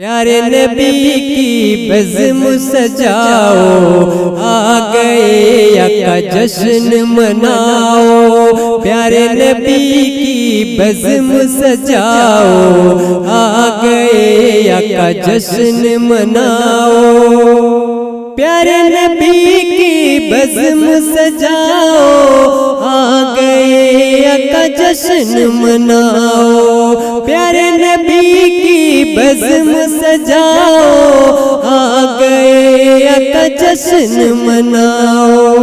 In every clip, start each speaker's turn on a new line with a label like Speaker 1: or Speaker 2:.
Speaker 1: پیارے نبی کی بزم سجاؤ، آ گئے کا جشن مناؤ۔ پیارے نبی کی بزم سجاؤ، آ گئے کا جشن مناؤ۔ پیارے نبی کی بزم سجاؤ، آ گئے کا جشن مناؤ۔ پیارے نبی کی بزم سجاؤ، آ گئے کا جشن مناؤ۔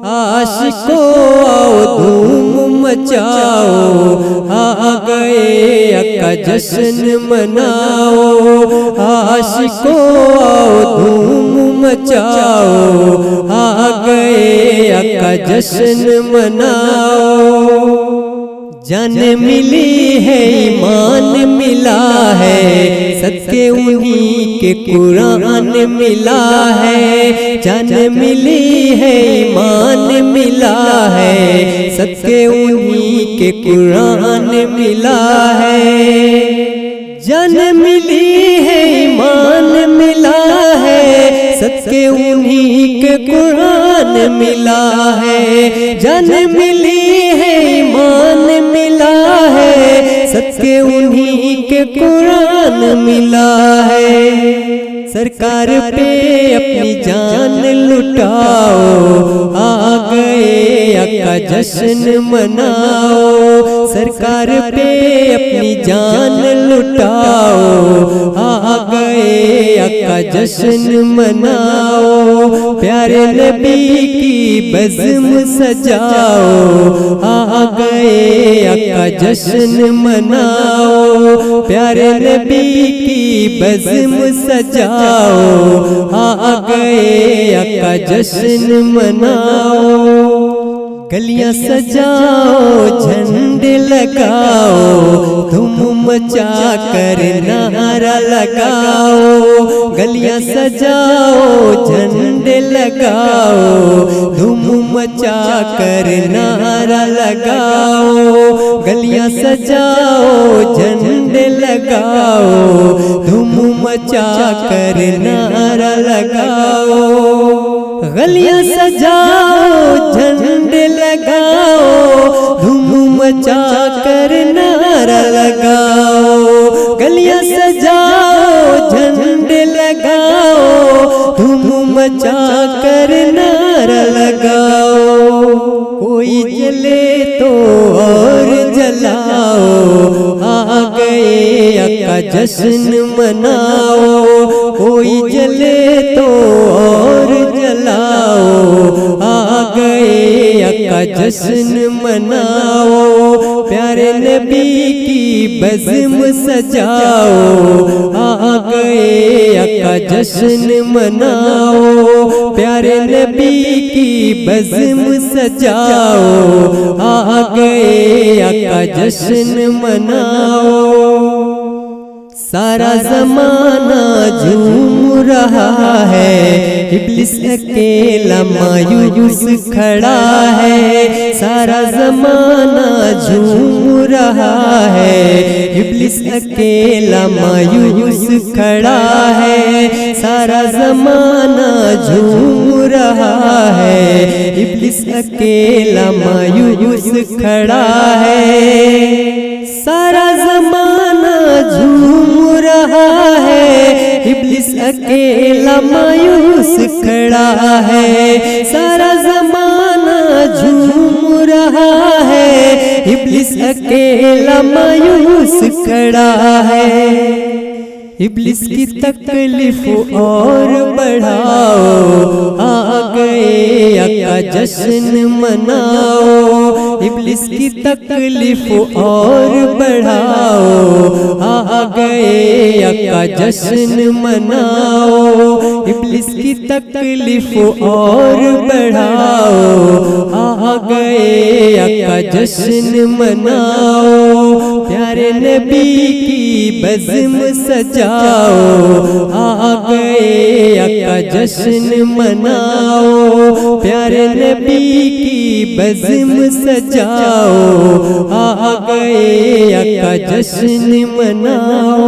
Speaker 1: عاشقوں آؤ دھوم مچاؤ، آ گئے کا جشن مناؤ۔ عاشقوں آؤ دھوم مچاؤ، آ گئے کا جشن مناؤ۔ جان ملی ہے ایمان ملا ہے، صدقے انہی کے قرآن ملا ہے۔ جان ملی ہے ایمان ملا ہے، صدقے انہی کے قرآن ملا ہے۔ جان ملی ہے ایمان ملا ہے، صدقے انہی کے قرآن ملا ہے۔ جان ملی ہے ایمان ملا ہے، صدقے انہی کے قرآن ملا ہے۔ سرکار پہ اپنی جان لٹاؤ، آ گئے کا جشن مناؤ۔ سرکار پہ اپنی جان لٹاؤ، آ گئے کا جشن مناؤ۔ پیارے نبی کی بزم سجاؤ، آ گئے کا جشن مناؤ۔ پیارے نبی کی بزم سجاؤ، آ گئے کا جشن مناؤ۔ گلیاں سجاؤ جھنڈے لگاؤ، دھوم مچا کر نعرہ لگاؤ۔ گلیاں سجاؤ جھنڈے لگاؤ، دھوم مچا کر نعرہ لگاؤ۔ گلیاں سجاؤ جھنڈے لگاؤ، دھوم مچا کر نعرہ لگاؤ۔ گلیاں سجاؤ جھنڈے لگاؤ، دھوم مچا کر نعرہ لگاؤ۔ گلیاں سجاؤ جھنڈے لگاؤ، دھوم مچا کر نعرہ لگاؤ۔ کوئی جلے تو اور جلاؤ، آ گئے کا جشن مناؤ۔ کوئی جلے تو اور جلاؤ، آ گئے کا جشن مناؤ۔ پیارے نبی کی بزم سجاؤ، آ گئے کا جشن مناؤ۔ پیارے نبی کی بزم سجاؤ، آ گئے کا جشن مناؤ۔ سارا زمانہ جھوم رہا ہے، ابلیس اکیلا مایوس کھڑا ہے۔ سارا زمانہ جھوم رہا ہے، ابلیس اکیلا مایوس کھڑا ہے۔ سارا زمانہ جھوم رہا ہے، ابلیس اکیلا مایوس کھڑا ہے۔ سارا زمانہ جھوم رہا ہے، ابلیس اکیلا مایوس کھڑا ہے۔ سارا زمانہ جھوم رہا ہے، ابلیس اکیلا مایوس کھڑا ہے۔ ابلیس کی تکلیف اور بڑھاؤ، آ گئے کا جشن مناؤ۔ ابلیس کی تکلیف اور بڑھاؤ، آ گئے کا جشن مناؤ۔ ابلیس کی تکلیف اور بڑھاؤ، آ گئے کا جشن مناؤ۔ پیارے نبی کی بزم سجاؤ، آ گئے کا جشن مناؤ۔ پیارے نبی کی بزم سجاؤ، آ گئے کا جشن مناؤ۔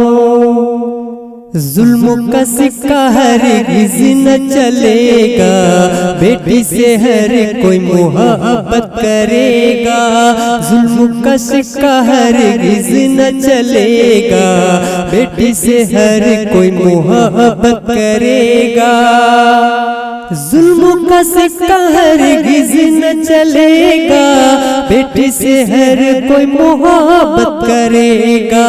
Speaker 1: ظلم کا سکہ ہرگز نہ چلے گا، بیٹی سے ہر کوئی محبت کرے گا۔ ظلم کا سکہ ہرگز نہ چلے گا، بیٹی سے ہر کوئی محبت کرے گا۔ ظلم کا سکہ ہرگز نہ چلے گا، بیٹی سے ہر کوئی محبت کرے گا۔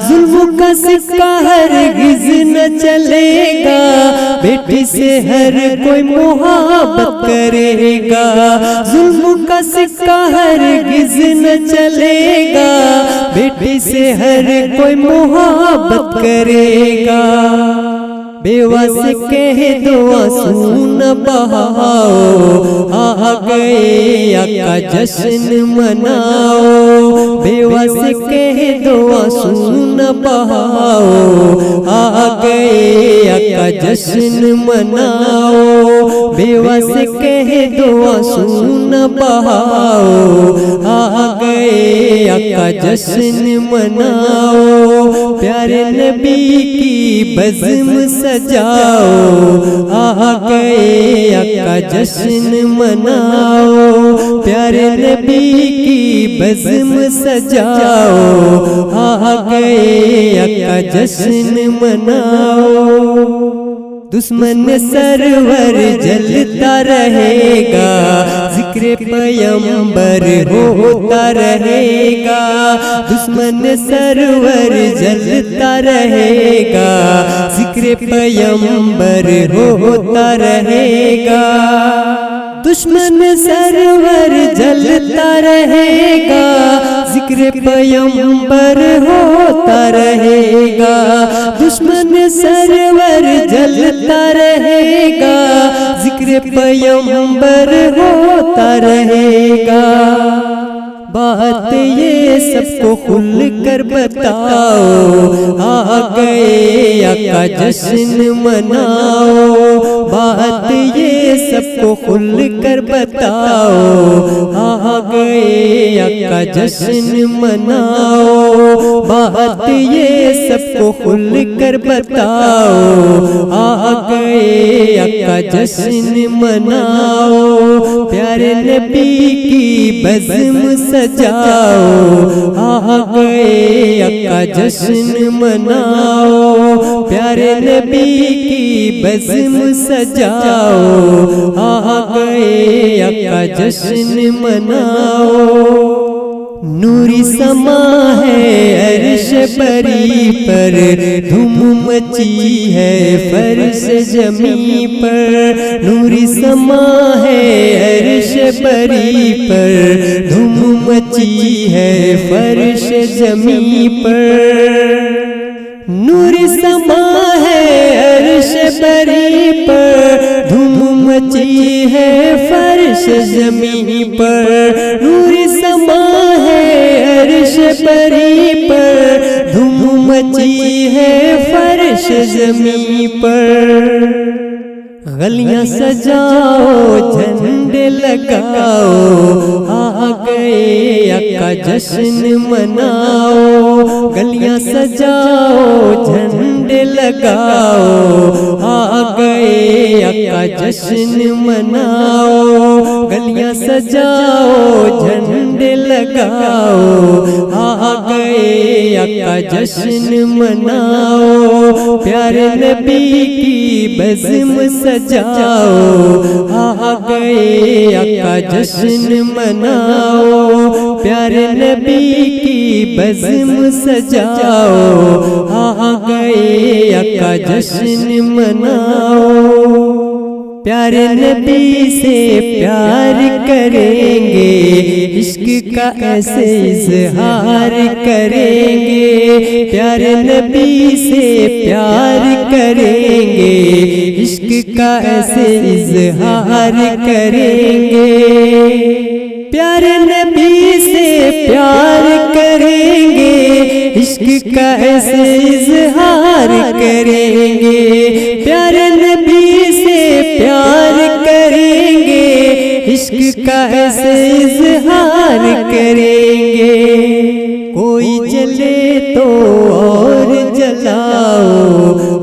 Speaker 1: ظلم کا سکہ ہرگز نہ چلے گا، بیٹی سے ہر کوئی محبت کرے گا۔ ظلم کا سکہ ہرگز نہ چلے گا، بیٹی سے ہر کوئی محبت کرے گا۔ بیوہ سے کہہ دو آنسو نہ بہاؤ، آ گئے آقا جشن مناؤ۔ بیوہ سے کہہ دو آنسو نہ بہاؤ، آ گئے آقا جشن مناؤ۔ بیوہ سے کہہ دو آنسو نہ بہاؤ، آ گئے آقا جشن مناؤ۔ پیارے نبی کی بزم سجاؤ، آ گئے آقا جشن مناؤ۔ پیارے نبی کی بزم سجاؤ، آ گئے آقا جشن مناؤ۔ دشمن سرور جلتا رہے گا، ذکر پیغمبر ہوتا رہے گا۔ دشمن سرور جلتا رہے گا، ذکر پیغمبر ہوتا رہے گا۔ دشمن سرور جلتا رہے گا، ذکر پیغمبر ہوتا رہے گا۔ دشمن سرور جلتا رہے گا، ذکر پیغمبر ہوتا رہے گا۔ بات یہ سب کو کھل کر بتاؤ، آ گئے آقا جشن مناؤ۔ بات یہ سب کو کھل کر بتاؤ، آ گئے آقا جشن مناؤ۔ بات یہ سب کو کھل کر بتاؤ، آ گئے آقا جشن مناؤ۔ پیارے نبی کی بزم سجاؤ، آ گئے آقا جشن مناؤ۔ پیارے نبی کی بزم سجاؤ، آ گئے آقا جشن مناؤ۔ نوری سما ہے عرش بری پر، دھوم مچی ہے فرش زمیں پر۔ نوری سما ہے عرش بری پر، دھوم مچی ہے فرش زمیں پر۔ نور سما ہے عرش بری پر، دھوم مچی ہے فرش زمیں پر۔ نور سما ہے عرش بری پر، دھوم مچی ہے فرش زمیں پر۔ گلیاں سجاؤ جھنڈے لگاؤ، آ گئے آقا جشن مناؤ۔ گلیاں سجاؤ جھنڈے لگاؤ، آ گئے آقا جشن مناؤ۔ گلیاں سجاؤ جھنڈے لگاؤ، آ گئے آقا جشن مناؤ۔ پیارے نبی کی بزم سجاؤ، آ گئے آقا جشن مناؤ۔ پیارے نبی کی بزم سجاؤ، آ گئے آقا جشن مناؤ۔ پیارے نبی سے پیار کریں گے، عشق کا ایسے اظہار کریں گے۔ پیارے نبی سے پیار کریں گے، عشق کا ایسے اظہار کریں گے۔ پیارے نبی سے پیار کریں گے، عشق کا ایسے اظہار کریں گے۔ پیارے نبی سے پیار کریں گے، عشق کا ایسے اظہار کریں گے۔ کوئی جلے تو اور جلاؤ،